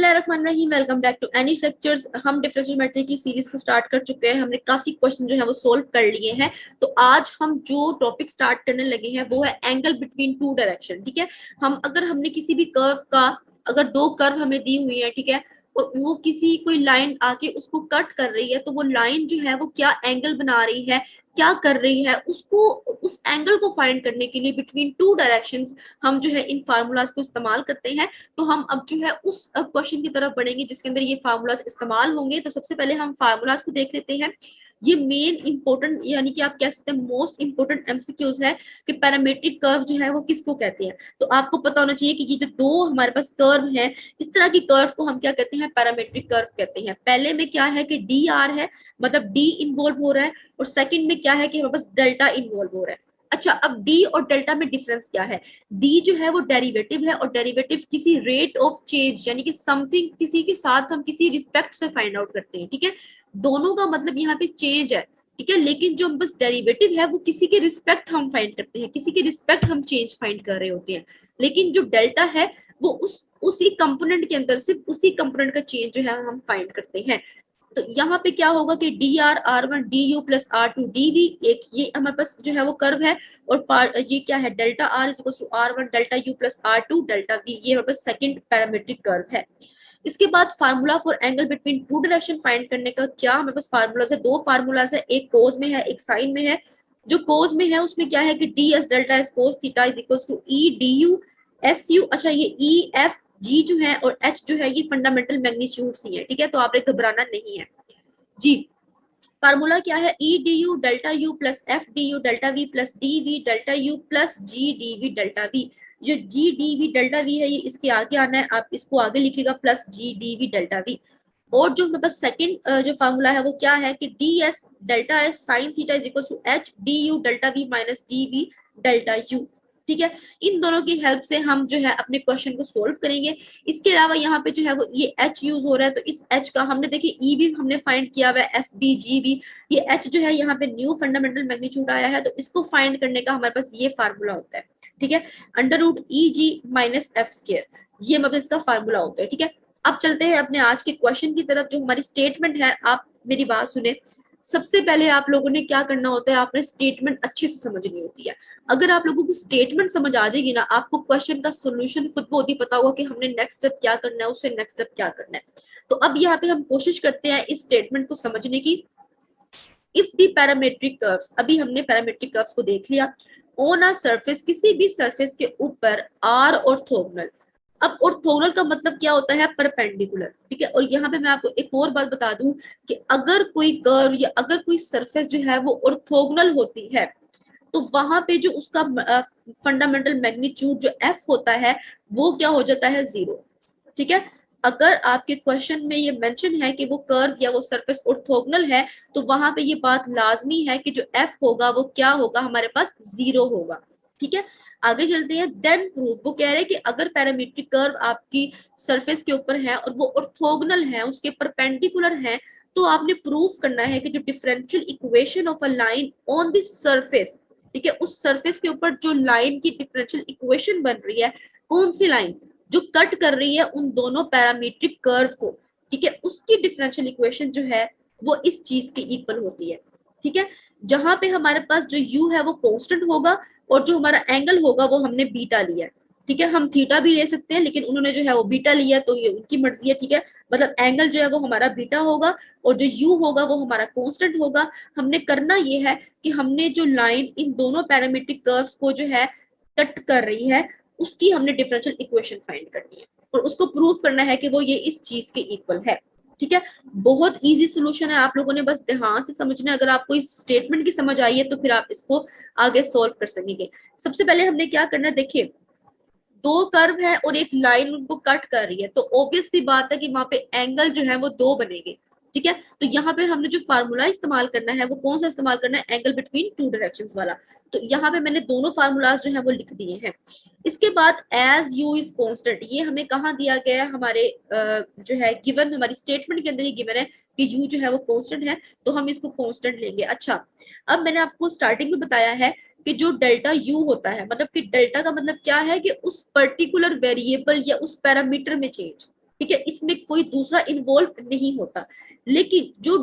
बिस्मिल्लाहिर्रहमानिर्रहीम। Welcome back to any lectures. हम differential geometry की सीरीज को स्टार्ट कर चुके हैं। हमने काफी क्वेश्चन जो है वो सोल्व कर लिए हैं। तो आज हम जो टॉपिक स्टार्ट करने लगे हैं वो है एंगल बिटवीन टू डायरेक्शन। ठीक है, हमने किसी भी कर्व का, अगर दो कर्व हमें दी हुई है, ठीक है, और वो किसी कोई लाइन आके उसको कट कर रही है, तो वो लाइन जो है वो क्या एंगल बना रही है, क्या कर रही है, उसको उस एंगल को फाइंड करने के लिए बिटवीन टू डायरेक्शंस हम जो है इन फार्मूलाज को इस्तेमाल करते हैं। तो हम अब जो है उस क्वेश्चन की तरफ बढ़ेंगे जिसके अंदर ये फार्मूलाज इस्तेमाल होंगे। तो सबसे पहले हम फार्मूलाज को देख लेते हैं। ये मेन इंपॉर्टेंट, यानी कि आप कह सकते हैं मोस्ट इंपॉर्टेंट एमसीक्यूज है कि पैरामीट्रिक कर्व जो है वो किसको कहते हैं। तो आपको पता होना चाहिए कि ये जो दो हमारे पास कर्व है, इस तरह की कर्व को हम क्या कहते हैं, पैरामीट्रिक कर्व कहते हैं। पहले में क्या है कि डी आर है, मतलब डी इन्वॉल्व हो रहा है, और सेकंड में क्या है कि हमारे पास डेल्टा इन्वॉल्व हो रहा है। अच्छा, अब डी और डेल्टा में डिफरेंस क्या है। डी जो है वो डेरिवेटिव है, और डेरिवेटिव किसी रेट ऑफ चेंज, यानी कि समथिंग किसी के साथ हम किसी रिस्पेक्ट से फाइंड आउट करते हैं। ठीक है, दोनों का मतलब यहाँ पे चेंज है। ठीक है, लेकिन जो बस डेरिवेटिव है वो किसी के रिस्पेक्ट हम फाइंड करते हैं, किसी के रिस्पेक्ट हम चेंज फाइंड कर रहे होते हैं। लेकिन जो डेल्टा है वो उसी कंपोनेंट के अंदर सिर्फ उसी कंपोनेंट का चेंज जो है हम फाइंड करते हैं। तो यहाँ पे क्या होगा कि D R R one D U plus R two D V, एक ये हमारे पास जो है वो कर्व है, और ये क्या है, delta R is equal to R one delta U plus R two delta V, ये हमारे पास सेकंड पैरामीट्रिक कर्व है। इसके बाद formula for angle between two direction find करने का क्या हमारे पास फार्मूलाज है, दो फार्मूलाज है, एक कोस में है एक साइन में है। जो कोस में है उसमें क्या है कि D S delta S cos theta is equal to E D U S U. अच्छा, ये ई एफ जी जो है और एच जो है ये फंडामेंटल मैग्नीट्यूड्स ही है। ठीक है, तो आपने घबराना नहीं है जी। फार्मूला क्या है, E D U delta U plus F D U delta V plus D V delta U plus G D V delta V. जो G D V delta V है ये इसके आगे आना है, आप इसको आगे लिखिएगा plus G D V delta we. और जो मेरे पास सेकंड जो फार्मूला है वो क्या है कि D S delta S sine theta is equal to H D U delta V minus D V delta U. ठीक है, इन दोनों की हेल्प से हम जो है अपने क्वेश्चन को सोल्व करेंगे। इसके अलावा यहाँ पे जो है वो ये एच यूज हो रहा है, तो इस एच का हमने देखिए ई भी हमने फाइंड किया हुआ है, एफ बी जी बी। ये एच जो है यहाँ पे न्यू फंडामेंटल मैग्नीट्यूड आया है, तो इसको फाइंड करने का हमारे पास ये फार्मूला होता है। ठीक है, अंडर रूट ई जी माइनस एफ स्क्वायर, ये मतलब इसका फार्मूला होता है। ठीक है, अब चलते हैं अपने आज के क्वेश्चन की तरफ। जो हमारी स्टेटमेंट है, आप मेरी बात सुने। सबसे पहले आप लोगों ने क्या करना होता है, आपने स्टेटमेंट अच्छे से समझनी होती है। अगर आप लोगों को स्टेटमेंट समझ आ जाएगी ना, आपको क्वेश्चन का सोल्यूशन खुद बहुत ही पता होगा कि हमने नेक्स्ट स्टेप क्या करना है, उससे नेक्स्ट स्टेप क्या करना है। तो अब यहाँ पे हम कोशिश करते हैं इस स्टेटमेंट को समझने की। इफ दी पैरामेट्रिक कर्व्स, अभी हमने पैरामेट्रिक कर्व्स को देख लिया। ऑन अ सरफेस, किसी भी सरफेस के ऊपर आर ऑर्थोगोनल। अब ऑर्थोगोनल का मतलब क्या होता है, परपेंडिकुलर। ठीक है, और यहाँ पे मैं आपको एक और बात बता दूं कि अगर कोई कर्व या अगर कोई सरफेस जो है वो ऑर्थोगोनल होती है, तो वहां पे जो उसका फंडामेंटल मैग्नीट्यूड जो एफ होता है वो क्या हो जाता है, जीरो। ठीक है, अगर आपके क्वेश्चन में ये मेंशन है कि वो कर्व या वो सरफेस ऑर्थोगोनल है, तो वहां पे ये बात लाजमी है कि जो एफ होगा वो क्या होगा, हमारे पास जीरो होगा। ठीक है, आगे चलते हैं। देन प्रूफ, वो कह रहे हैं कि अगर पैरामीट्रिक कर्व आपकी सरफेस के ऊपर है और वो ऑर्थोगोनल है, उसके परपेंडिकुलर है, तो आपने प्रूफ करना है कि जो differential equation of a line on this surface, ठीक है, उस सरफेस के ऊपर जो लाइन की डिफरेंशियल इक्वेशन बन रही है, कौन सी लाइन, जो कट कर रही है उन दोनों पैरामीट्रिक कर्व को, ठीक है, उसकी डिफरेंशियल इक्वेशन जो है वो इस चीज के इक्वल होती है। ठीक है, जहां पे हमारे पास जो u है वो कांस्टेंट होगा, और जो हमारा एंगल होगा वो हमने बीटा लिया है। ठीक है, हम थीटा भी ले सकते हैं, लेकिन उन्होंने जो है वो बीटा लिया, तो ये उनकी मर्जी है। ठीक है, मतलब एंगल जो है वो हमारा बीटा होगा, और जो u होगा वो हमारा कांस्टेंट होगा। हमने करना ये है कि हमने जो लाइन इन दोनों पैरामीट्रिक कर्व्स को जो है कट कर रही है, उसकी हमने डिफरेंशियल इक्वेशन फाइंड करनी है, और उसको प्रूव करना है कि वो ये इस चीज के इक्वल है। ठीक है, बहुत इजी सोल्यूशन है, आप लोगों ने बस ध्यान से समझना है। अगर आपको इस स्टेटमेंट की समझ आई है तो फिर आप इसको आगे सोल्व कर सकेंगे। सबसे पहले हमने क्या करना है, देखिए दो कर्व है और एक लाइन उनको कट कर रही है, तो ऑब्वियस सी बात है कि वहां पे एंगल जो है वो दो बनेंगे। ठीक है, तो यहाँ पे हमने जो फार्मूला इस्तेमाल करना है वो कौन सा इस्तेमाल करना है, एंगल बिटवीन टू डायरेक्शंस वाला। तो यहाँ पे मैंने दोनों फार्मूलाज जो है वो लिख दिए हैं। इसके बाद एज यू इज कांस्टेंट, ये हमें कहाँ दिया गया है, हमारे जो है गिवन, हमारी स्टेटमेंट के अंदर ही गिवन है कि यू जो है वो कांस्टेंट है, तो हम इसको कांस्टेंट लेंगे। अच्छा, अब मैंने आपको स्टार्टिंग में बताया है कि जो डेल्टा यू होता है, मतलब कि डेल्टा का मतलब क्या है कि उस पर्टिकुलर वेरिएबल या उस पैरामीटर में चेंज। ठीक है, इसमें कोई दूसरा इन्वॉल्व नहीं होता। लेकिन जो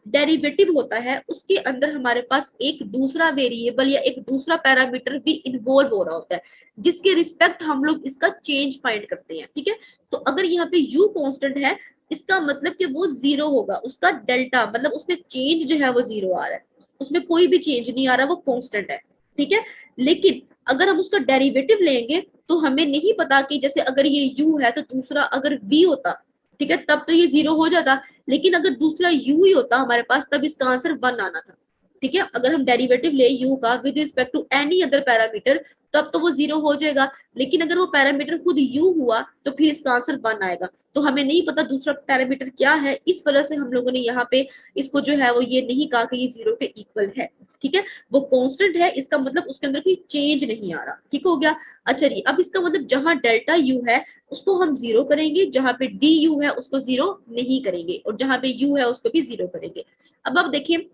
डेरिवेटिव होता है उसके अंदर हमारे पास एक दूसरा वेरिएबल या एक दूसरा पैरामीटर भी इन्वॉल्व हो रहा होता है, जिसके रिस्पेक्ट हम लोग इसका चेंज फाइंड करते हैं। ठीक है, तो अगर यहाँ पे u कांस्टेंट है, इसका मतलब कि वो जीरो होगा, उसका डेल्टा मतलब उसमें चेंज जो है वो जीरो आ रहा है, उसमें कोई भी चेंज नहीं आ रहा, वो कांस्टेंट है। ठीक है, लेकिन अगर हम उसका डेरिवेटिव लेंगे तो हमें नहीं पता कि जैसे अगर ये u है तो दूसरा अगर v होता, ठीक है, तब तो ये जीरो हो जाता। लेकिन अगर दूसरा u ही होता हमारे पास, तब इसका आंसर 1 आना था। ठीक है, अगर हम डेरिवेटिव ले u का with respect to any other parameter, तब तो वो जीरो हो जाएगा। लेकिन अगर वो पैरामीटर खुद u हुआ तो फिर इसका आंसर 1 आएगा। तो हमें नहीं पता दूसरा पैरामीटर क्या है, इस वजह से हम लोगों ने यहाँ पे इसको जो है वो ये नहीं कहा कि ये जीरो के इक्वल है। ठीक है, वो कांस्टेंट है, इसका मतलब उसके अंदर कोई चेंज नहीं आ रहा। ठीक हो गया। अच्छा जी, अब इसका मतलब जहां डेल्टा u है उसको हम जीरो करेंगे, जहां पे du है उसको जीरो नहीं करेंगे, और जहां पे u है उसको भी जीरो करेंगे। अब देखिए,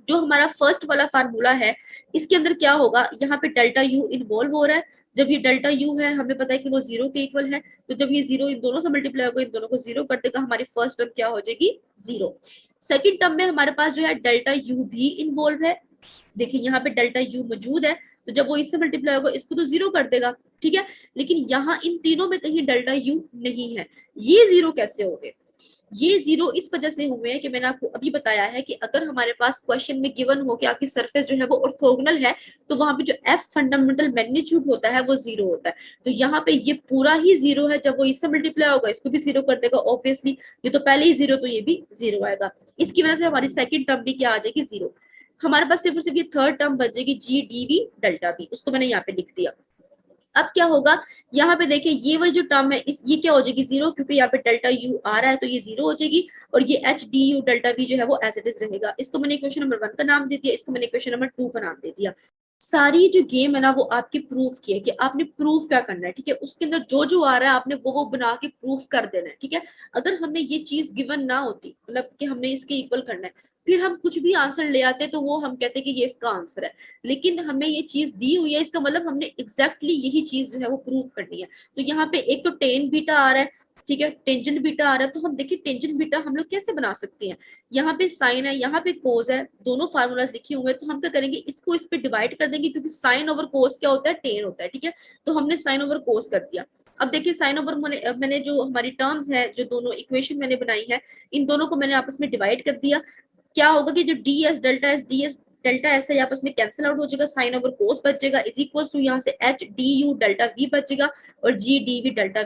जो हमारा फर्स्ट वाला फार्मूला है, इसके अंदर क्या होगा, यहाँ पे डेल्टा u इन्वॉल्व हो रहा है। जब ये डेल्टा u है, हमें पता है कि वो जीरो के इक्वल है, तो जब ये जीरो इन दोनों से मल्टीप्लाई होगा, इन दोनों को जीरो कर देगा, हमारी फर्स्ट टर्म क्या हो जाएगी, जीरो। सेकेंड टर्म में हमारे पास जो है डेल्टा u भी इन्वॉल्व है। देखिए यहाँ पे डेल्टा u मौजूद है, तो जब वो इससे मल्टीप्लाई होगा इसको तो जीरो कर देगा। ठीक है, लेकिन यहाँ इन तीनों में कहीं डेल्टा u नहीं है, ये जीरो कैसे हो गए? ये जीरो इस वजह से हुए हैं कि मैंने आपको अभी बताया है कि अगर हमारे पास क्वेश्चन में गिवन हो कि आपकी सरफेस जो है वो ऑर्थोगोनल है, तो वहां पे जो एफ फंडामेंटल मैग्नीट्यूड होता है वो जीरो होता है। तो यहाँ पे ये पूरा ही जीरो है, जब वो इससे मल्टीप्लाई होगा इसको भी जीरो कर देगा ऑब्वियसली, ये तो पहले ही जीरो, तो ये भी जीरो आएगा। इसकी वजह से हमारी सेकंड टर्म भी क्या आ जाएगी, जीरो। हमारे पास सिर्फ और सिर्फ ये थर्ड टर्म बचेगी जी डी वी डेल्टा वी, उसको मैंने यहाँ पे लिख दिया। अब क्या होगा, यहाँ पे देखिए ये वाली जो टर्म है इस ये क्या हो जाएगी, जीरो, क्योंकि यहाँ पे डेल्टा यू आ रहा है तो ये जीरो हो जाएगी, और ये H D U delta V जो है वो एज इट इज रहेगा। इसको मैंने क्वेश्चन नंबर 1 का नाम दे दिया, इसको मैंने क्वेश्चन नंबर 2 का नाम दे दिया। सारी जो गेम है ना वो आपकी प्रूफ की है कि आपने प्रूफ क्या करना है। ठीक है, उसके अंदर जो जो आ रहा है आपने वो बना के प्रूफ कर देना है। ठीक है, अगर हमें ये चीज गिवन ना होती, मतलब कि हमने इसके इक्वल करना है, फिर हम कुछ भी आंसर ले आते तो वो हम कहते कि ये इसका आंसर है। लेकिन हमें ये चीज दी हुई है, इसका मतलब हमने एग्जैक्टली यही चीज जो है वो प्रूव करनी है। तो यहाँ पे एक तो टेन बीटा आ रहा है, ठीक है, टेंजेंट बीटा आ रहा है, तो हम देखिए टेंजेंट बीटा हम लोग कैसे बना सकते हैं। यहाँ पे साइन है, यहाँ पे कोस है, दोनों फार्मूलाज लिखे हुए हैं, तो हम क्या करेंगे, इसको इस पे डिवाइड कर देंगे, क्योंकि साइन ओवर कोस क्या होता है, टेन होता है। ठीक है, तो हमने साइन ओवर कोस कर दिया। अब देखिए साइन ओवर मैंने जो हमारी टर्म्स है, जो दोनों इक्वेशन मैंने बनाई है, इन दोनों को मैंने आपस में डिवाइड कर दिया। क्या होगा कि जो D S delta S D S delta S है आपस में कैंसिल आउट हो जाएगा, साइन ओवर कोस बचेगा, इज इक्वल टू यहाँ से H D U delta V बचेगा, और G D V delta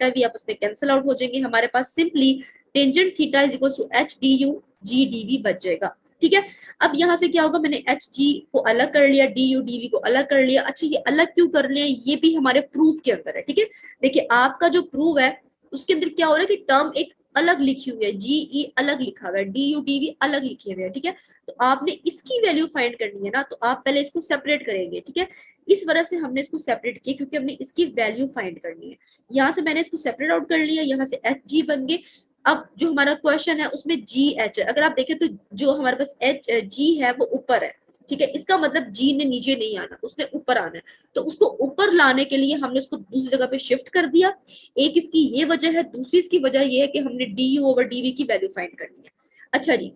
V आपस में कैंसिल आउट हो जाएंगे। हमारे पास simply tangent theta is equal to H D U G D V बच जाएगा। ठीक है, अब यहाँ से क्या होगा, मैंने एच जी को अलग कर लिया, डी यू डी वी को अलग कर लिया। अच्छा, ये अलग क्यों कर लिया, ये भी हमारे प्रूफ के अंदर है। ठीक है, देखिए आपका जो प्रूफ है उसके अंदर क्या हो रहा है कि टर्म एक अलग लिखी हुई है, जीई अलग लिखा हुआ है, डी यू डी वी अलग लिखे हुए हैं। ठीक है, तो आपने इसकी वैल्यू फाइंड करनी है ना, तो आप पहले इसको सेपरेट करेंगे। ठीक है, इस वजह से हमने इसको सेपरेट किया, क्योंकि हमने इसकी वैल्यू फाइंड करनी है। यहाँ से मैंने इसको सेपरेट आउट कर लिया, यहाँ से एच जी बन गए। अब जो हमारा क्वेश्चन है उसमें जी एच है, अगर आप देखें तो जो हमारे पास एच जी है वो ऊपर है। ठीक है, इसका मतलब जी ने नीचे नहीं आना, उसने ऊपर आना है। तो उसको ऊपर लाने के लिए हमने उसको दूसरी जगह पे शिफ्ट कर दिया। एक इसकी ये वजह है, दूसरी इसकी वजह ये है कि हमने D U over D V की वैल्यू फाइंड करनी है। अच्छा जी,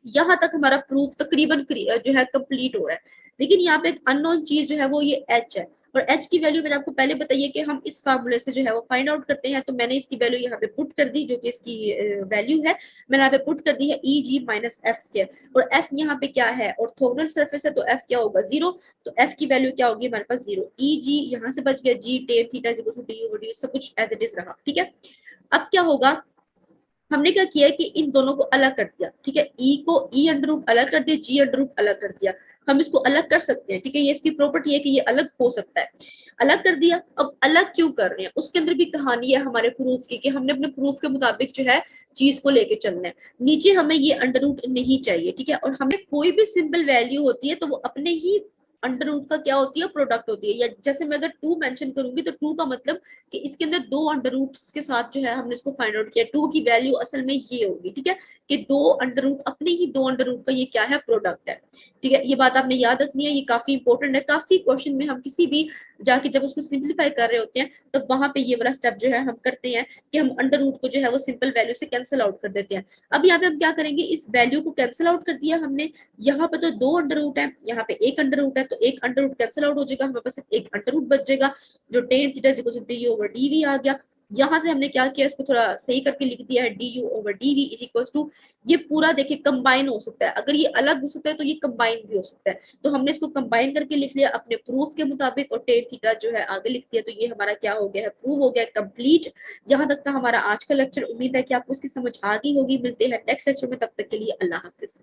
यहाँ तक हमारा प्रूफ तकरीबन जो है कंप्लीट हो रहा है। लेकिन यहाँ पे एक अननोन चीज जो है वो ये एच है, और एच की वैल्यू मैंने आपको पहले बताइए कि हम इस फार्मूले से जो है वो फाइंड आउट करते हैं। तो मैंने इसकी वैल्यू यहाँ पे पुट कर दी, जो कि इसकी वैल्यू है, मैंने यहाँ पे पुट कर दी है ई जी माइनस एफ स्क्वायर। और एफ यहाँ पे क्या है, ऑर्थोगोनल सरफेस है, तो एफ क्या होगा, जीरो। तो एफ की वैल्यू क्या होगी हमारे पास, जीरो। ई जी यहाँ से बच गया, G tan theta is equal to D over D, सब कुछ एज इट इज रहा। ठीक है, अब क्या होगा, हमने क्या किया कि इन दोनों को अलग कर दिया। ठीक है, ई को ई अंडर रूट अलग कर दिया, जी अंडर रूट अलग कर दिया। हम इसको अलग कर सकते हैं। ठीक है, ये इसकी प्रॉपर्टी है कि ये अलग हो सकता है। अलग कर दिया, अब अलग क्यों कर रहे हैं, उसके अंदर भी कहानी है हमारे प्रूफ की, कि हमने अपने प्रूफ के मुताबिक जो है चीज को लेके चलना है। नीचे हमें ये अंडर रूट नहीं चाहिए। ठीक है, और हमें कोई भी सिंपल वैल्यू होती है तो वो अपने ही अंडर रूट का क्या होती है, प्रोडक्ट होती है। या जैसे मैं अगर 2 मेंशन करूंगी तो 2 का मतलब कि इसके अंदर दो अंडर रूट्स के साथ जो है हमने इसको फाइंड आउट किया, 2 की वैल्यू असल में ये होगी। ठीक है, कि दो अंडर रूट अपने ही दो अंडर रूट का ये क्या है, प्रोडक्ट है। ठीक है, ये बात आपने याद रखनी है, ये काफी इंपॉर्टेंट है। काफी क्वेश्चन में हम किसी भी जाके जब उसको सिंप्लीफाई कर रहे होते हैं तो वहां पे ये वाला स्टेप जो है हम करते हैं कि हम अंडर रूट को जो है वो सिंपल वैल्यू से कैंसिल आउट कर देते हैं। अब यहाँ पे हम क्या करेंगे, इस वैल्यू को कैंसिल आउट कर दिया हमने, यहाँ पे तो 2 अंडर रूट है, यहाँ पे 1 अंडर रूट है, तो 1 अंडर रूट कैंसिल आउट हो जाएगा, हमारे पास 1 अंडर रूट बच जाएगा जो tan theta is equal to D over D V आ गया। यहाँ से हमने क्या किया, इसको थोड़ा सही करके लिख दिया है, D U over D V is equal to, ये पूरा देखिए कंबाइन हो सकता है, अगर ये अलग हो सकता है तो ये कंबाइन भी हो सकता है, तो हमने इसको कंबाइन करके लिख लिया अपने प्रूफ के मुताबिक और टेन थीटा जो है आगे लिख दिया, तो ये हमारा क्या हो गया है, प्रूव हो गया कंप्लीट। यहाँ तक का हमारा आज का लेक्चर, उम्मीद है कि आपको इसकी समझ आ गई होगी। मिलते हैं नेक्स्ट लेक्चर में, तब तक के लिए अल्लाह हाफिज।